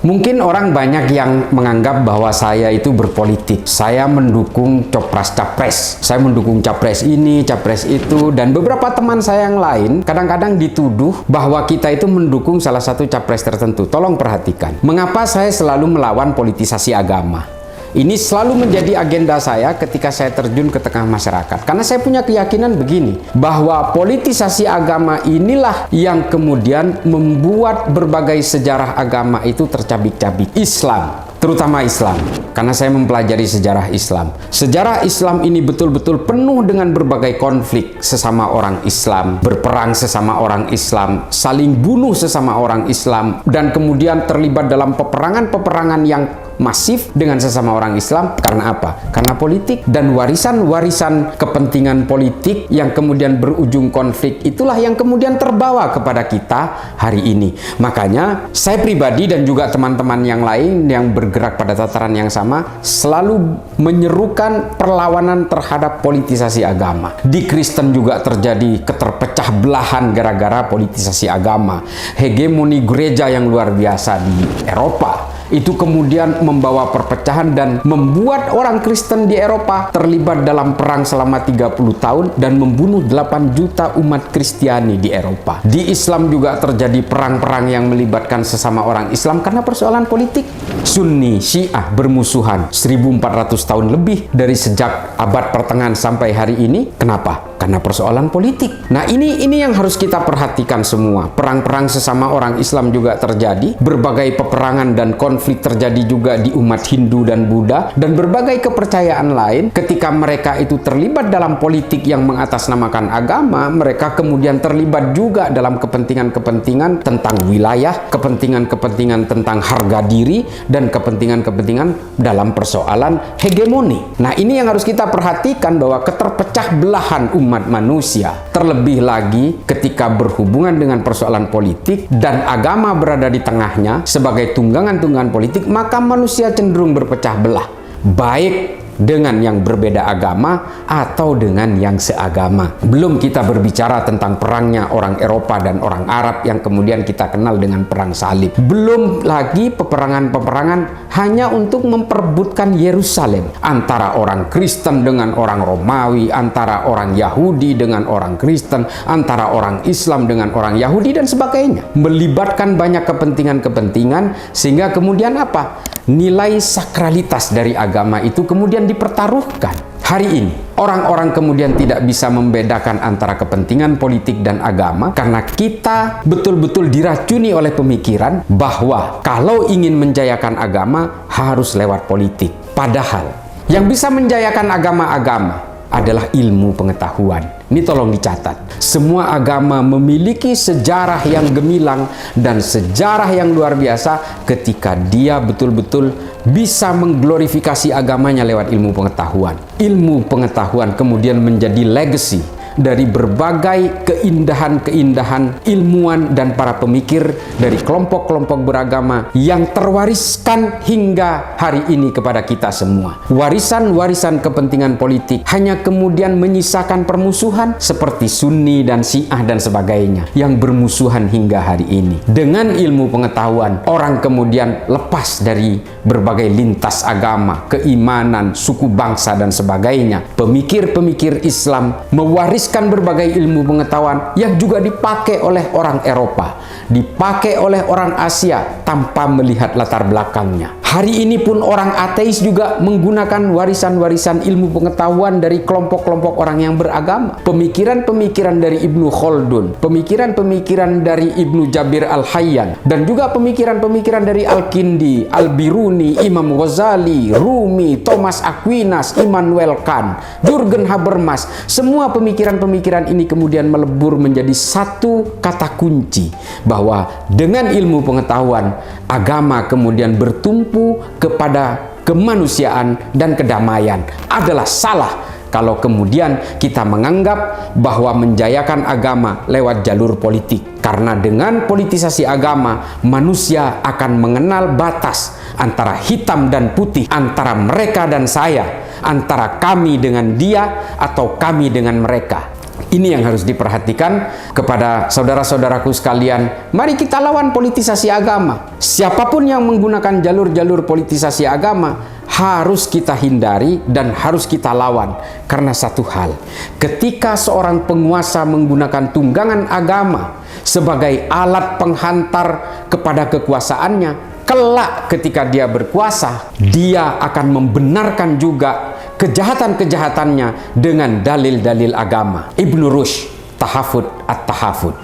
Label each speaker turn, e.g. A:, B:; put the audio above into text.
A: Mungkin orang banyak yang menganggap bahwa saya itu berpolitik. Saya mendukung capres, saya mendukung capres ini, capres itu, dan beberapa teman saya yang lain kadang-kadang dituduh bahwa kita itu mendukung salah satu capres tertentu. Tolong perhatikan, mengapa saya selalu melawan politisasi agama? Ini selalu menjadi agenda saya ketika saya terjun ke tengah masyarakat. Karena saya punya keyakinan begini, bahwa politisasi agama inilah yang kemudian membuat berbagai sejarah agama itu tercabik-cabik. Islam, terutama Islam, karena saya mempelajari sejarah Islam. Sejarah Islam ini betul-betul penuh dengan berbagai konflik sesama orang Islam, berperang sesama orang Islam, saling bunuh sesama orang Islam, dan kemudian terlibat dalam peperangan-peperangan yang masif dengan sesama orang Islam. Karena apa? Karena politik dan warisan-warisan kepentingan politik yang kemudian berujung konflik itulah yang kemudian terbawa kepada kita hari ini. Makanya saya pribadi dan juga teman-teman yang lain yang bergerak pada tataran yang sama selalu menyerukan perlawanan terhadap politisasi agama. Di Kristen juga terjadi keterpecah belahan gara-gara politisasi agama. Hegemoni gereja yang luar biasa di Eropa itu kemudian membawa perpecahan dan membuat orang Kristen di Eropa terlibat dalam perang selama 30 tahun dan membunuh 8 juta umat Kristiani di Eropa. Di Islam juga terjadi perang-perang yang melibatkan sesama orang Islam karena persoalan politik. Sunni, Syiah bermusuhan 1400 tahun lebih dari sejak abad pertengahan sampai hari ini. Kenapa? Karena persoalan politik. Nah, ini yang harus kita perhatikan semua. Perang-perang sesama orang Islam juga terjadi, berbagai peperangan dan konflik terjadi juga di umat Hindu dan Buddha, dan berbagai kepercayaan lain. Ketika mereka itu terlibat dalam politik yang mengatasnamakan agama, mereka kemudian terlibat juga dalam kepentingan-kepentingan tentang wilayah, kepentingan-kepentingan tentang harga diri, dan kepentingan-kepentingan dalam persoalan hegemoni. Nah, ini yang harus kita perhatikan, bahwa keterpecah belahan umat manusia, terlebih lagi ketika berhubungan dengan persoalan politik dan agama berada di tengahnya sebagai tunggangan-tunggangan politik, maka manusia cenderung berpecah belah, baik dengan yang berbeda agama atau dengan yang seagama. Belum kita berbicara tentang perangnya orang Eropa dan orang Arab yang kemudian kita kenal dengan perang salib. Belum lagi peperangan-peperangan hanya untuk memperebutkan Yerusalem antara orang Kristen dengan orang Romawi, antara orang Yahudi dengan orang Kristen, antara orang Islam dengan orang Yahudi dan sebagainya. Melibatkan banyak kepentingan-kepentingan sehingga kemudian apa? Nilai sakralitas dari agama itu kemudian dipertaruhkan. Hari ini, orang-orang kemudian tidak bisa membedakan antara kepentingan politik dan agama karena kita betul-betul diracuni oleh pemikiran bahwa kalau ingin menjayakan agama harus lewat politik. Padahal, yang bisa menjayakan agama-agama adalah ilmu pengetahuan. Ini tolong dicatat. Semua agama memiliki sejarah yang gemilang dan sejarah yang luar biasa ketika dia betul-betul bisa mengglorifikasi agamanya lewat ilmu pengetahuan. Ilmu pengetahuan kemudian menjadi legacy dari berbagai keindahan-keindahan ilmuwan dan para pemikir dari kelompok-kelompok beragama yang terwariskan hingga hari ini kepada kita semua. Warisan-warisan kepentingan politik hanya kemudian menyisakan permusuhan seperti Sunni dan Syiah dan sebagainya yang bermusuhan hingga hari ini. Dengan ilmu pengetahuan, orang kemudian lepas dari berbagai lintas agama, keimanan, suku bangsa dan sebagainya. Pemikir-pemikir Islam mewariskan berbagai ilmu pengetahuan yang juga dipakai oleh orang Eropa, dipakai oleh orang Asia tanpa melihat latar belakangnya. Hari ini pun orang ateis juga menggunakan warisan-warisan ilmu pengetahuan dari kelompok-kelompok orang yang beragama. Pemikiran-pemikiran dari Ibnu Khaldun, pemikiran-pemikiran dari Ibnu Jabir Al-Hayyan, dan juga pemikiran-pemikiran dari Al-Kindi, Al-Biruni, Imam Ghazali, Rumi, Thomas Aquinas, Immanuel Kant, Jürgen Habermas. Semua pemikiran-pemikiran ini kemudian melebur menjadi satu kata kunci, bahwa dengan ilmu pengetahuan, agama kemudian bertumpu kepada kemanusiaan dan kedamaian. Adalah salah kalau kemudian kita menganggap bahwa menjayakan agama lewat jalur politik. Karena dengan politisasi agama, manusia akan mengenal batas antara hitam dan putih, antara mereka dan saya, antara kami dengan dia atau kami dengan mereka. Ini yang harus diperhatikan kepada saudara-saudaraku sekalian. Mari kita lawan politisasi agama. Siapapun yang menggunakan jalur-jalur politisasi agama harus kita hindari dan harus kita lawan. Karena satu hal, ketika seorang penguasa menggunakan tunggangan agama sebagai alat penghantar kepada kekuasaannya, kelak ketika dia berkuasa, dia akan membenarkan juga kejahatan-kejahatannya dengan dalil-dalil agama. Ibnu Rushd, Tahafud at-Tahafud.